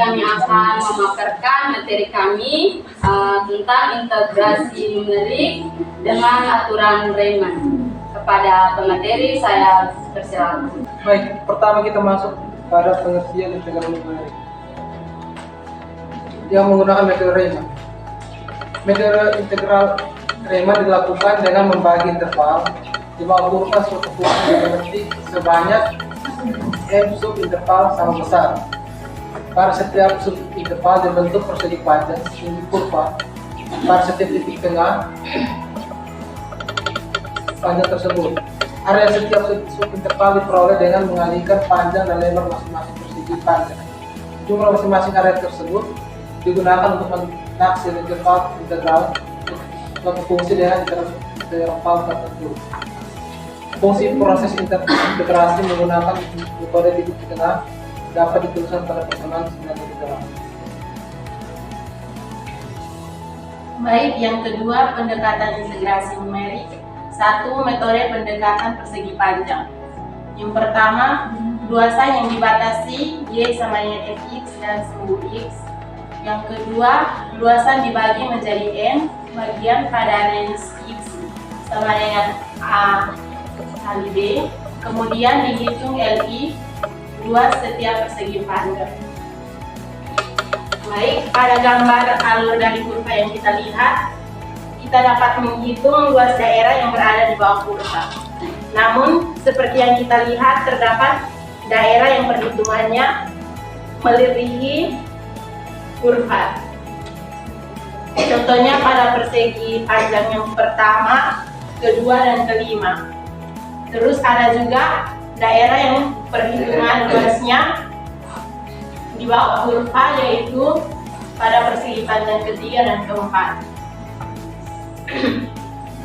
kami akan memaparkan materi kami tentang integrasi numerik dengan aturan Riemann. Kepada pemateri saya persilakan. Baik, pertama kita masuk pada pengertian integral numerik yang menggunakan metode Riemann. Metode integral Riemann dilakukan dengan membagi interval di bawah kurva suatu fungsi geometrik sebanyak m subinterval sama besar. Pada setiap subinterval dibentuk persegi panjang tinggi kurva. Pada setiap titik tengah panjang tersebut. Area setiap subinterval diperoleh dengan mengalihkan panjang dan lebar masing-masing persegi panjang. Jumlah masing-masing area tersebut digunakan untuk menaksir interval integral suatu fungsi dengan interval tertentu. Fungsi proses integrasi menggunakan metode titik tengah dapat dituliskan pada pertemuan 9.8. Baik, yang kedua pendekatan integrasi numerik. Satu, metode pendekatan persegi panjang. Yang pertama, luasan yang dibatasi Y sama dengan Fx dan sumbu X. Yang kedua, luasan dibagi menjadi N bagian pada range X sama dengan A kali B. Kemudian dihitung Li, luas setiap persegi panjang. Baik, pada gambar alur dari kurva yang kita lihat, kita dapat menghitung luas daerah yang berada di bawah kurva. Namun, seperti yang kita lihat, terdapat daerah yang perhitungannya melebihi kurva. Contohnya pada persegi panjang yang pertama, kedua, dan kelima. Terus ada juga daerah yang perhitungan luasnya di bawah kurva, yaitu pada persegi panjang ketiga dan keempat.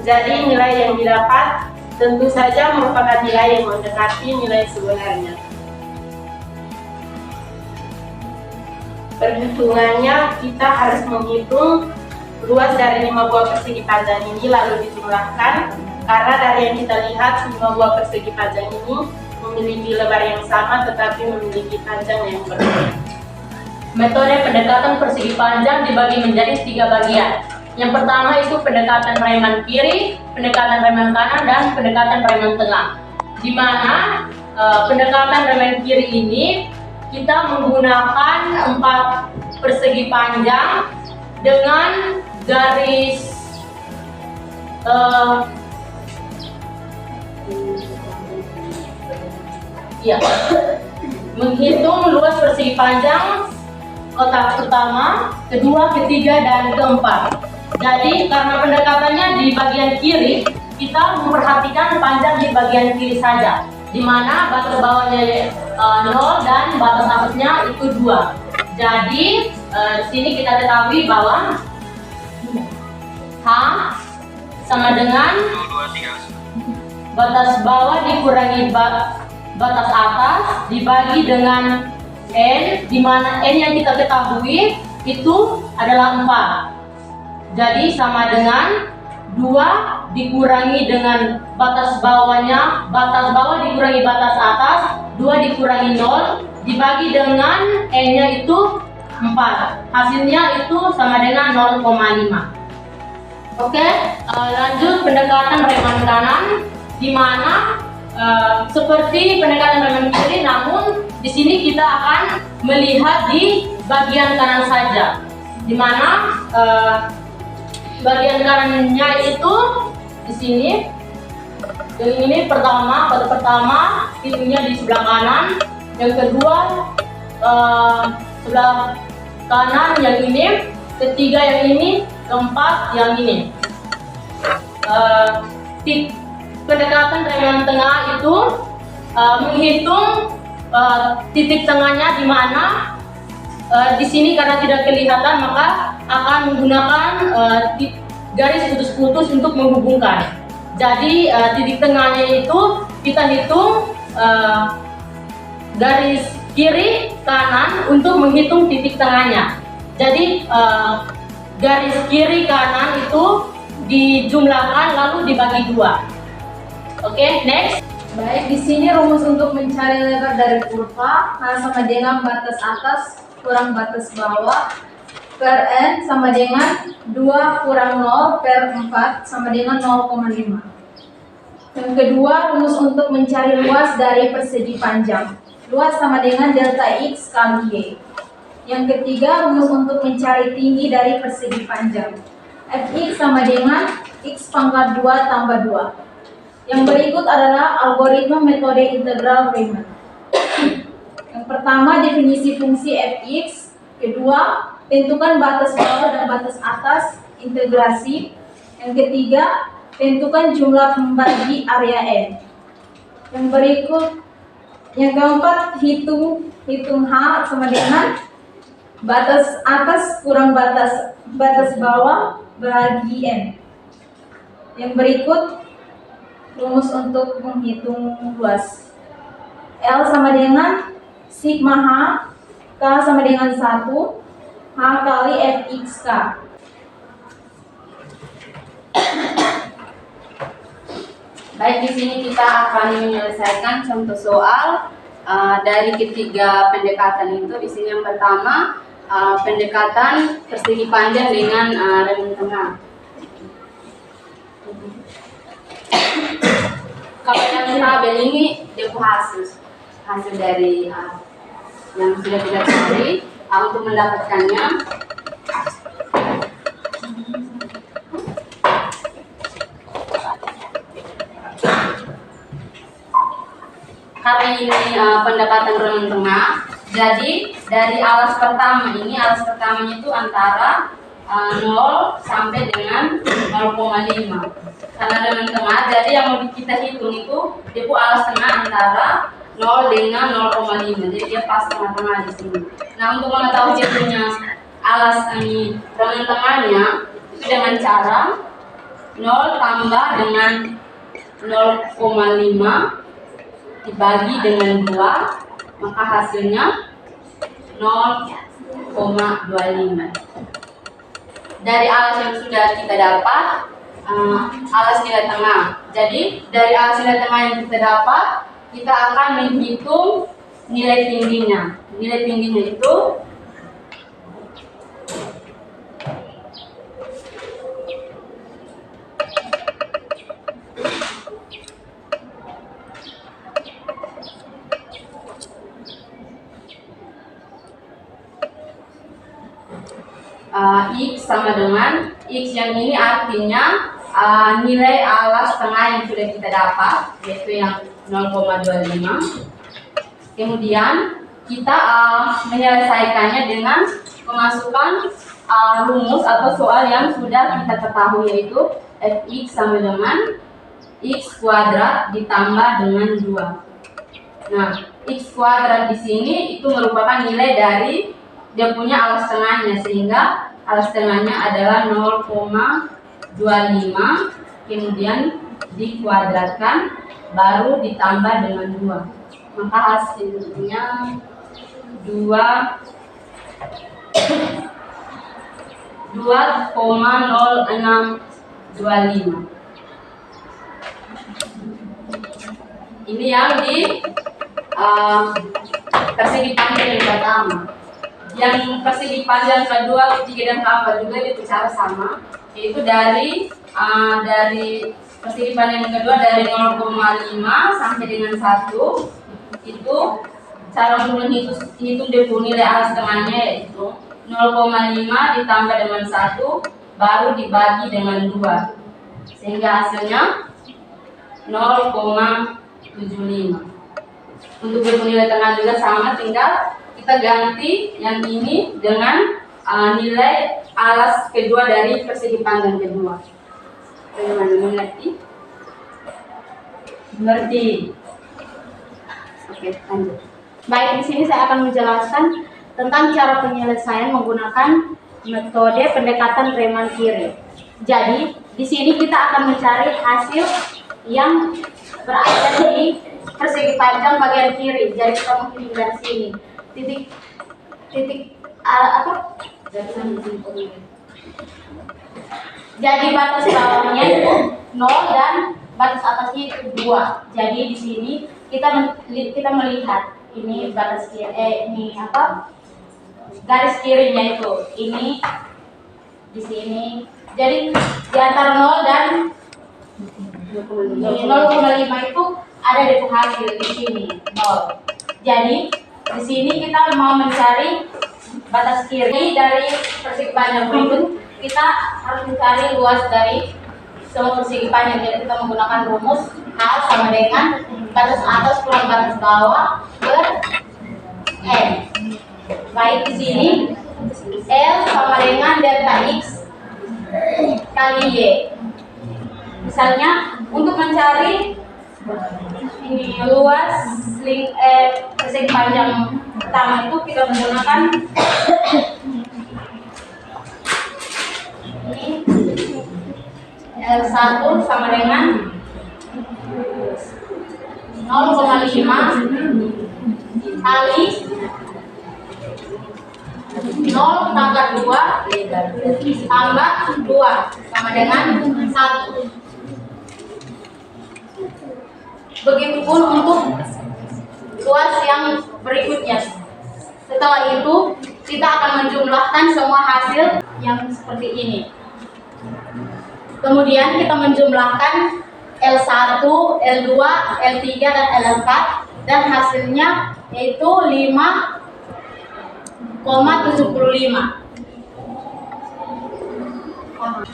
Jadi nilai yang didapat tentu saja merupakan nilai yang mendekati nilai sebenarnya. Perhitungannya kita harus menghitung luas dari 5 buah persegi panjang ini lalu dijumlahkan, karena dari yang kita lihat 5 buah persegi panjang ini memiliki lebar yang sama tetapi memiliki panjang yang berbeda. Metode pendekatan persegi panjang dibagi menjadi 3 bagian. Yang pertama itu pendekatan Riemann kiri, pendekatan Riemann kanan, dan pendekatan Riemann tengah. Di mana pendekatan Riemann kiri ini kita menggunakan 4 persegi panjang dengan garis menghitung luas persegi panjang kotak pertama, kedua, ketiga, dan keempat. Jadi karena pendekatannya di bagian kiri, kita memperhatikan panjang di bagian kiri saja, di mana batas bawahnya 0 dan batas atasnya itu 2. Jadi di sini kita ketahui bahwa H sama dengan batas bawah dikurangi batas atas dibagi dengan N, di mana N yang kita ketahui itu adalah 4. Jadi sama dengan 2 dikurangi dengan batas bawahnya, batas bawah dikurangi batas atas, 2 dikurangi 0 dibagi dengan N-nya itu 4. Hasilnya itu sama dengan 0,5. Oke, lanjut pendekatan Riemann kanan, di mana seperti pendekatan Riemann kiri, namun di sini kita akan melihat di bagian kanan saja, di mana bagian kanannya itu di sini. Yang ini pertama, pada pertama titiknya di sebelah kanan, yang kedua sebelah kanan yang ini, ketiga yang ini, keempat yang ini. Pendekatan Riemann tengah itu menghitung titik tengahnya, di mana di sini karena tidak kelihatan maka akan menggunakan garis putus-putus untuk menghubungkan. Jadi titik tengahnya itu kita hitung garis kiri kanan untuk menghitung titik tengahnya. Jadi garis kiri kanan itu dijumlahkan lalu dibagi 2. Oke, next. Baik, di sini rumus untuk mencari lebar dari kurva H sama dengan batas atas kurang batas bawah per N sama dengan 2 kurang 0 per 4 sama dengan 0,5. Yang kedua, rumus untuk mencari luas dari persegi panjang. Luas sama dengan delta X kali Y. Yang ketiga, rumus untuk mencari tinggi dari persegi panjang. Fx sama dengan X pangkat 2 tambah 2. Yang berikut adalah algoritma metode integral Riemann. Yang pertama, definisi fungsi fx. Kedua, tentukan batas bawah dan batas atas integrasi. Yang ketiga, tentukan jumlah pembagi area N. Yang berikut, yang keempat, hitung H sama dengan batas atas kurang batas bawah bagi N. Yang berikut, rumus untuk menghitung luas. L sama dengan sigma H, K sama dengan 1, H kali Fxk. Baik, di sini kita akan menyelesaikan contoh soal dari ketiga pendekatan itu. Di sini yang pertama pendekatan persegi panjang dengan rentang tengah. Kalau yang tabel ini dia hasil dari yang sudah kita cari. Untuk mendapatkannya, karena ini pendekatan rentang tengah, jadi dari alas pertama ini, alas pertamanya itu antara 0 sampai dengan 0,5. Karena rentang tengah, jadi yang mau kita hitung itu dia alas tengah antara 0 dengan 0,5. Jadi dia pas tengah-tengah di sini. Nah, untuk mengetahui dia punya alas ini rentang tengahnya itu dengan cara 0 tambah dengan 0,5 dibagi dengan 2, maka hasilnya 0,25. Dari alas yang sudah kita dapat, alas nilai tengah. Jadi dari alas nilai tengah yang kita dapat, kita akan menghitung nilai tingginya. Nilai tingginya itu X sama dengan X yang ini artinya nilai alas tengah yang sudah kita dapat, yaitu yang 0,25. Kemudian kita menyelesaikannya dengan memasukkan rumus atau soal yang sudah kita ketahui, yaitu fx sama dengan x kuadrat ditambah dengan 2. Nah, x kuadrat di sini itu merupakan nilai dari dia punya alas tengahnya, sehingga alas tengahnya adalah 0,25, kemudian dikuadratkan baru ditambah dengan 2, maka hasilnya 2,0625. Ini yang di persegi panjang yang pertama. Yang persegi panjang kedua, ketiga, dan keempat juga itu cara sama, yaitu dari persegi panjang yang kedua dari 0,5 sampai dengan 1. Itu cara untuk menghitung nilai alas tengahnya, yaitu 0,5 ditambah dengan 1 baru dibagi dengan 2, sehingga hasilnya 0,75. Untuk nilai tengah juga sama, tinggal kita ganti yang ini dengan nilai alas kedua dari persegi panjang kedua. Bagaimana, mengerti? Mengerti. Oke, lanjut. Baik, di sini saya akan menjelaskan tentang cara penyelesaian menggunakan metode pendekatan Riemann-Curie. Jadi, di sini kita akan mencari hasil yang berada di persegi panjang bagian kiri. Jadi kita menghitung dari sini. Jadi batas bawahnya itu 0 dan batas atasnya itu 2. Jadi di sini kita melihat ini batas kiri, garis kirinya itu ini di sini. Jadi di antara 0 dan 0,5 itu ada di hasil di sini 0. Jadi di sini kita mau mencari batas kiri dari persegi panjang berikut. Kita harus mencari luas dari semua persegi panjang. Jadi kita menggunakan rumus H sama dengan batas atas kurang batas bawah per N. Baik, di sini L sama dengan delta X kali Y. Misalnya untuk mencari ini luas persegi panjang pertama itu kita menggunakan ini L1 sama dengan 0,5 kali 0 tambah 2 tambah 2 sama dengan 1. Begitupun untuk luas yang berikutnya. Setelah itu kita akan menjumlahkan semua hasil yang seperti ini. Kemudian kita menjumlahkan L1, L2, L3 dan L4 dan hasilnya yaitu 5,75.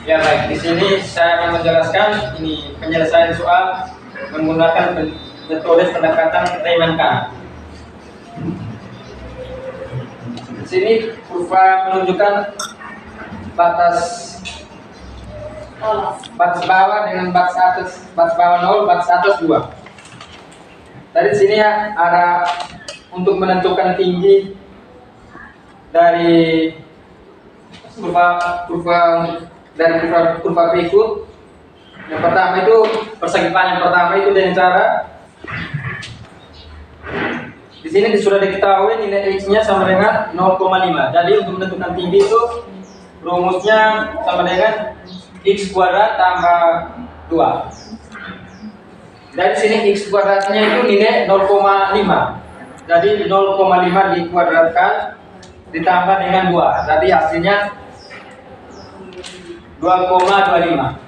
Ya baik, di sini saya akan menjelaskan ini penyelesaian soal menggunakan metode pendekatan Riemann-Kahn. Di sini kurva menunjukkan batas bawah dengan batas atas, batas bawah 0, batas atas 2. Dari sini ya ada untuk menentukan tinggi dari kurva berikut. Yang pertama itu persegi panjang pertama itu dengan cara di sini sudah diketahui nilai X-nya sama dengan 0,5. Jadi untuk menentukan tinggi itu rumusnya sama dengan X kuadrat tambah 2. Dari sini X kuadratnya itu nilai 0,5. Jadi 0,5 dikuadratkan ditambah dengan 2. Jadi hasilnya 2,25.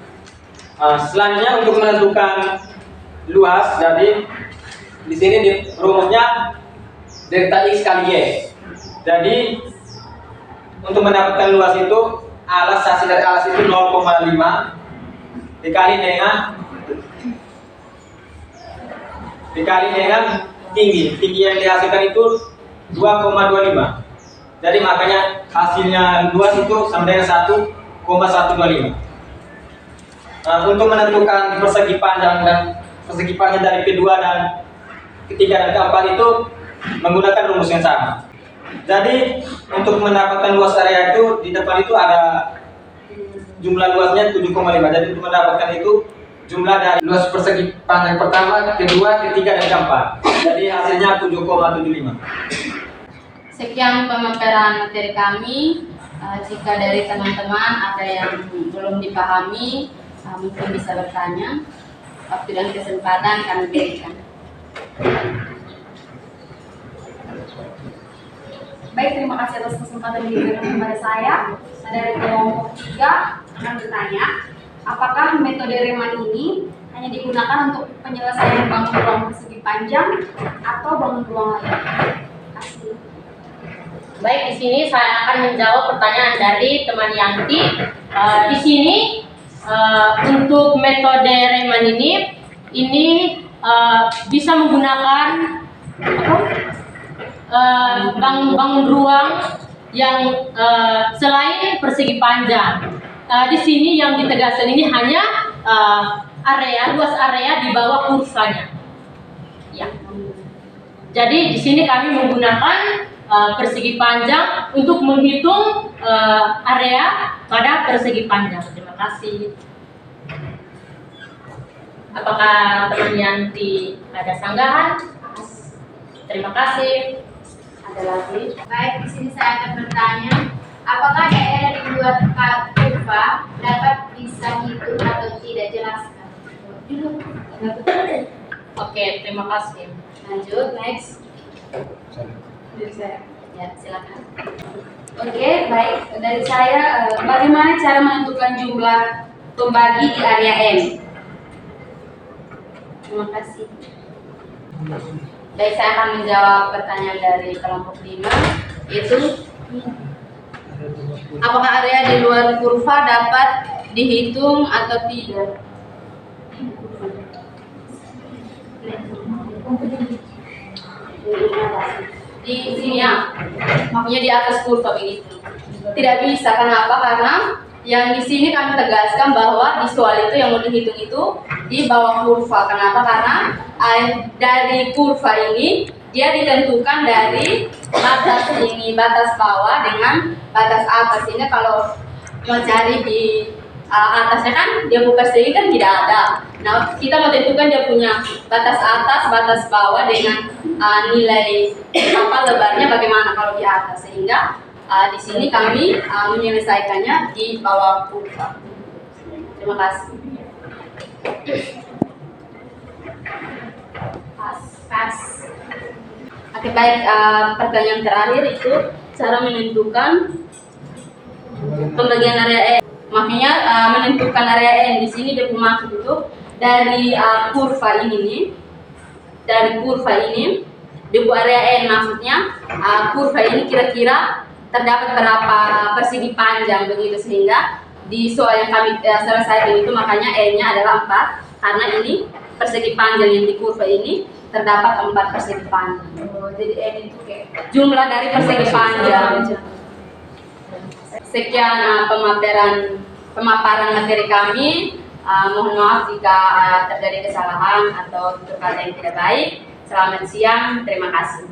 Selanjutnya untuk menentukan luas, jadi di sini rumusnya delta X kali Y. Jadi untuk mendapatkan luas itu hasil dari alas itu 0,5 dikali dengan tinggi yang dihasilkan itu 2,25. Jadi makanya hasilnya luas itu sama dengan 1,125. Untuk menentukan persegi panjang dari kedua dan ketiga dan keempat itu menggunakan rumus yang sama. Jadi untuk mendapatkan luas area itu di depan itu ada jumlah luasnya 7,5. Jadi untuk mendapatkan itu jumlah dari luas persegi panjang pertama, kedua, ketiga dan keempat. Jadi hasilnya 7,75. Sekian pemaparan materi kami. Jika dari teman-teman ada yang belum dipahami, mungkin bisa bertanya. Waktu dan kesempatan kami berikan. Baik, terima kasih atas kesempatan yang diberikan kepada saya. Dari kelompok 3 akan bertanya, apakah metode Riemann ini hanya digunakan untuk penyelesaian bangun ruang persegi panjang atau bangun ruang lain? Terima kasih. Baik, di sini saya akan menjawab pertanyaan dari teman Yanti. Di sini untuk metode Riemann ini bisa menggunakan bangun ruang yang selain persegi panjang. Di sini yang ditegaskan ini hanya luas area di bawah kurvanya. Ya. Jadi di sini kami menggunakan persegi panjang untuk menghitung area pada persegi panjang. Terima kasih. Apakah teman Yanti ada sanggahan? Terima kasih. Ada lagi? Baik, di sini saya akan bertanya, apakah daerah di luar kurva dapat dihitung atau tidak? Jelaskan. Oke, terima kasih. Lanjut, next. Ya, silakan. Oke, baik. Dari saya, bagaimana cara menentukan jumlah pembagi di area M? Terima kasih. Baik, saya akan menjawab pertanyaan dari kelompok 5, yaitu apakah area di luar kurva dapat dihitung atau tidak? Di sini ya, makanya di atas kurva begitu. Tidak bisa, kenapa? Karena yang di sini kami tegaskan bahwa di soal itu yang mau dihitung itu di bawah kurva. Kenapa? Karena dari kurva ini dia ditentukan dari batas ini, batas bawah dengan batas atas. Ini kalau mau cari di atasnya kan dia buka sendiri kan tidak ada. Nah, kita mau tentukan dia punya batas atas, batas bawah dengan nilai lebarnya bagaimana kalau di atas, sehingga di sini kami menyelesaikannya di bawah kurva. Terima kasih. Pas. Oke, baik. Pertanyaan terakhir itu cara menentukan pembagian area N. Makanya menentukan area N di sini dia maksud itu dari kurva ini nih, dari kurva ini di area N, maksudnya kurva ini kira-kira terdapat berapa persegi panjang begitu, sehingga di soal yang kami selesaikan itu makanya N-nya adalah 4 karena ini persegi panjang yang di kurva ini terdapat 4 persegi panjang. Jadi N itu kayak Jumlah dari persegi panjang. Sekian pemaparan materi kami. Mohon maaf jika terjadi kesalahan atau tutur kata yang tidak baik. Selamat siang, terima kasih.